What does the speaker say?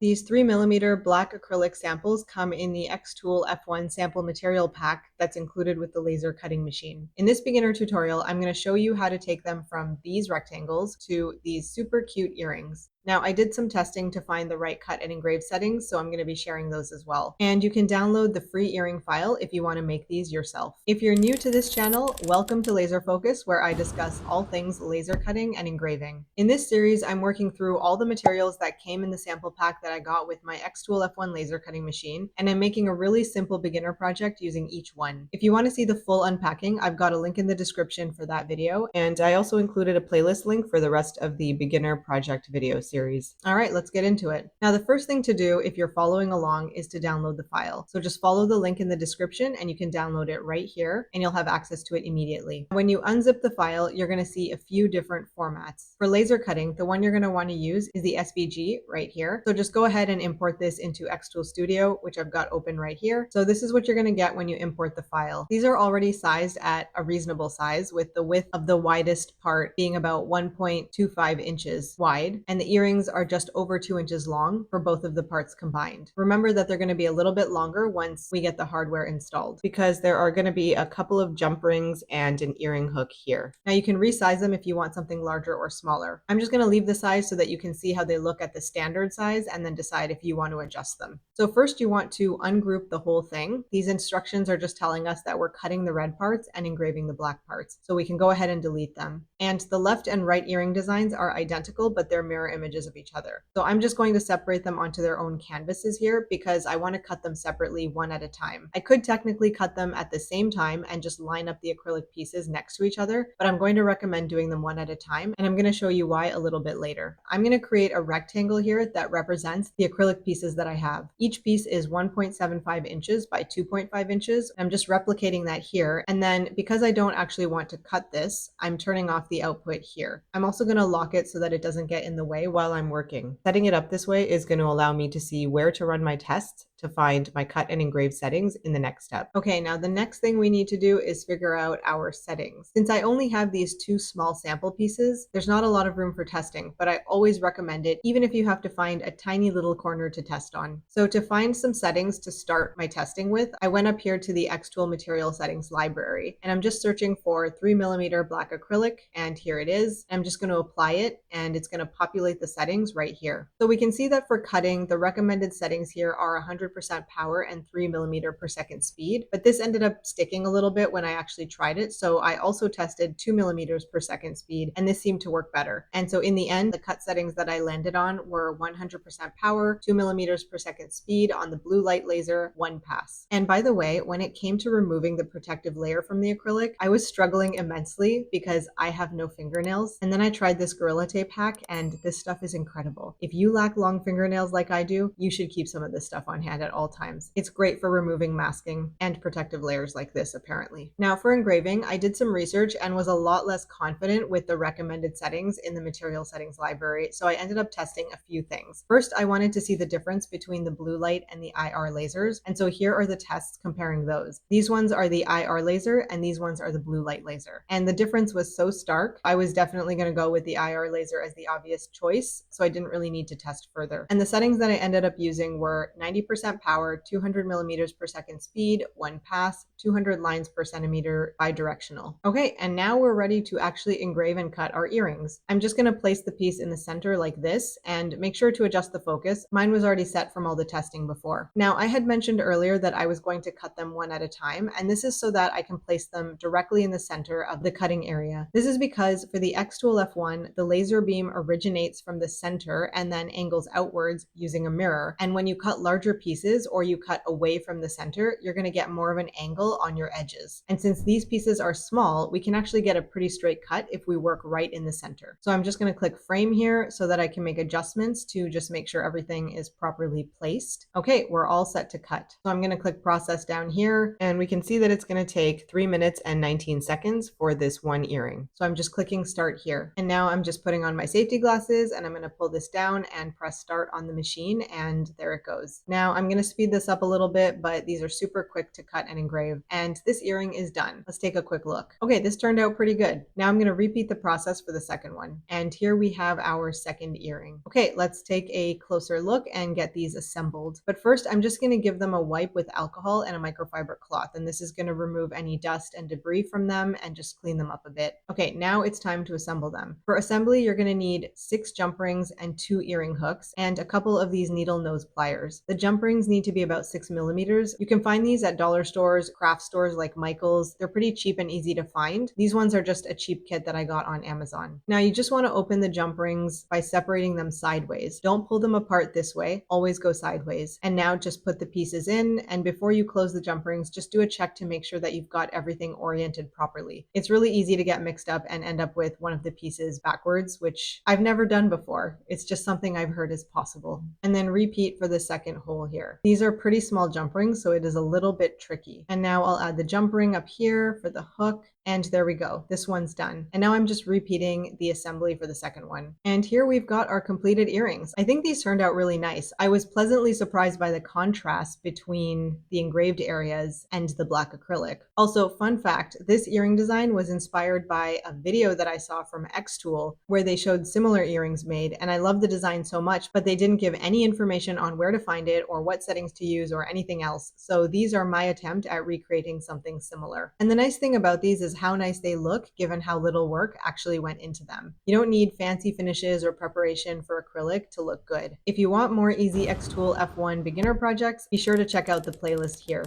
These 3mm black acrylic samples come in the xTool F1 sample material pack that's included with the laser cutting machine. In this beginner tutorial, I'm going to show you how to take them from these rectangles to these super cute earrings. Now, I did some testing to find the right cut and engrave settings, so I'm going to be sharing those as well. And you can download the free earring file if you want to make these yourself. If you're new to this channel, welcome to Laser Focus, where I discuss all things laser cutting and engraving. In this series, I'm working through all the materials that came in the sample pack that I got with my xTool F1 laser cutting machine, and I'm making a really simple beginner project using each one. If you want to see the full unpacking, I've got a link in the description for that video, and I also included a playlist link for the rest of the beginner project video series. All right, let's get into it. Now, the first thing to do if you're following along is to download the file. So just follow the link in the description and you can download it right here and you'll have access to it immediately. When you unzip the file, you're going to see a few different formats. For laser cutting, the one you're going to want to use is the SVG right here. So just go ahead and import this into xTool Studio, which I've got open right here. So this is what you're going to get when you import the file. These are already sized at a reasonable size, with the width of the widest part being about 1.25 inches wide, and the earrings are just over 2 inches long for both of the parts combined. Remember that they're going to be a little bit longer once we get the hardware installed, because there are going to be a couple of jump rings and an earring hook here. Now you can resize them if you want something larger or smaller. I'm just going to leave the size so that you can see how they look at the standard size and then decide if you want to adjust them. So first you want to ungroup the whole thing. These instructions are just telling us that we're cutting the red parts and engraving the black parts. So we can go ahead and delete them. And the left and right earring designs are identical, but they're mirror images of each other. So I'm just going to separate them onto their own canvases here because I want to cut them separately one at a time. I could technically cut them at the same time and just line up the acrylic pieces next to each other, but I'm going to recommend doing them one at a time, and I'm going to show you why a little bit later. I'm going to create a rectangle here that represents the acrylic pieces that I have. Each piece is 1.75 inches by 2.5 inches. I'm just replicating that here, and then because I don't actually want to cut this, I'm turning off the output here. I'm also going to lock it so that it doesn't get in the way while I'm working. Setting it up this way is going to allow me to see where to run my tests to find my cut and engrave settings in the next step. Okay, now the next thing we need to do is figure out our settings. Since I only have these two small sample pieces, there's not a lot of room for testing, but I always recommend it, even if you have to find a tiny little corner to test on. So to find some settings to start my testing with, I went up here to the xTool material settings library, and I'm just searching for 3mm black acrylic, and here it is. I'm just going to apply it, and it's going to populate the settings right here. So we can see that for cutting, the recommended settings here are 100% power and 3mm per second speed, but this ended up sticking a little bit when I actually tried it. So I also tested 2mm per second speed, and this seemed to work better. And so in the end, the cut settings that I landed on were 100% power, 2mm per second speed on the blue light laser, 1 pass. And by the way, when it came to removing the protective layer from the acrylic, I was struggling immensely because I have no fingernails. And then I tried this Gorilla Tape hack, and this stuff is incredible. If you lack long fingernails like I do, you should keep some of this stuff on hand at all times. It's great for removing masking and protective layers like this, apparently. Now for engraving, I did some research and was a lot less confident with the recommended settings in the material settings library, so I ended up testing a few things. First, I wanted to see the difference between the blue light and the IR lasers, and so here are the tests comparing those. These ones are the IR laser and these ones are the blue light laser. And the difference was so stark, I was definitely going to go with the IR laser as the obvious choice, so I didn't really need to test further. And the settings that I ended up using were 90% power, 200mm per second speed, 1 pass, 200 lines per centimeter bidirectional. Okay, and now we're ready to actually engrave and cut our earrings. I'm just going to place the piece in the center like this and make sure to adjust the focus. Mine was already set from all the testing before. Now, I had mentioned earlier that I was going to cut them one at a time, and this is so that I can place them directly in the center of the cutting area. This is because for the xTool F1, the laser beam originates from the center and then angles outwards using a mirror. And when you cut larger pieces or you cut away from the center, you're going to get more of an angle on your edges. And since these pieces are small, we can actually get a pretty straight cut if we work right in the center. So I'm just going to click frame here so that I can make adjustments to just make sure everything is properly placed. Okay, we're all set to cut. So I'm going to click process down here, and we can see that it's going to take 3 minutes and 19 seconds for this one earring. So I'm just clicking start here. And now I'm just putting on my safety glasses, and I'm going to pull this down and press start on the machine, and there it goes. Now I'm I'm gonna speed this up a little bit, but these are super quick to cut and engrave. And this earring is done. Let's take a quick look. Okay, this turned out pretty good. Now I'm gonna repeat the process for the second one. And here we have our second earring. Okay, let's take a closer look and get these assembled. But first, I'm just gonna give them a wipe with alcohol and a microfiber cloth. And this is gonna remove any dust and debris from them and just clean them up a bit. Okay, now it's time to assemble them. For assembly, you're gonna need 6 jump rings and 2 earring hooks and a couple of these needle nose pliers. The jump rings need to be about 6 millimeters. You can find these at dollar stores, craft stores like Michael's. They're pretty cheap and easy to find. These ones are just a cheap kit that I got on Amazon. Now you just want to open the jump rings by separating them sideways. Don't pull them apart this way, always go sideways. And now just put the pieces in, and before you close the jump rings, just do a check to make sure that you've got everything oriented properly. It's really easy to get mixed up and end up with one of the pieces backwards, which I've never done before. It's just something I've heard is possible. And then repeat for the second hole here. These are pretty small jump rings, so it is a little bit tricky. And now I'll add the jump ring up here for the hook. And there we go. This one's done. And now I'm just repeating the assembly for the second one. And here we've got our completed earrings. I think these turned out really nice. I was pleasantly surprised by the contrast between the engraved areas and the black acrylic. Also, fun fact, this earring design was inspired by a video that I saw from xTool where they showed similar earrings made, and I love the design so much, but they didn't give any information on where to find it or what settings to use or anything else. So these are my attempt at recreating something similar. And the nice thing about these is how nice they look given how little work actually went into them. You don't need fancy finishes or preparation for acrylic to look good. If you want more easy xTool F1 beginner projects, be sure to check out the playlist here.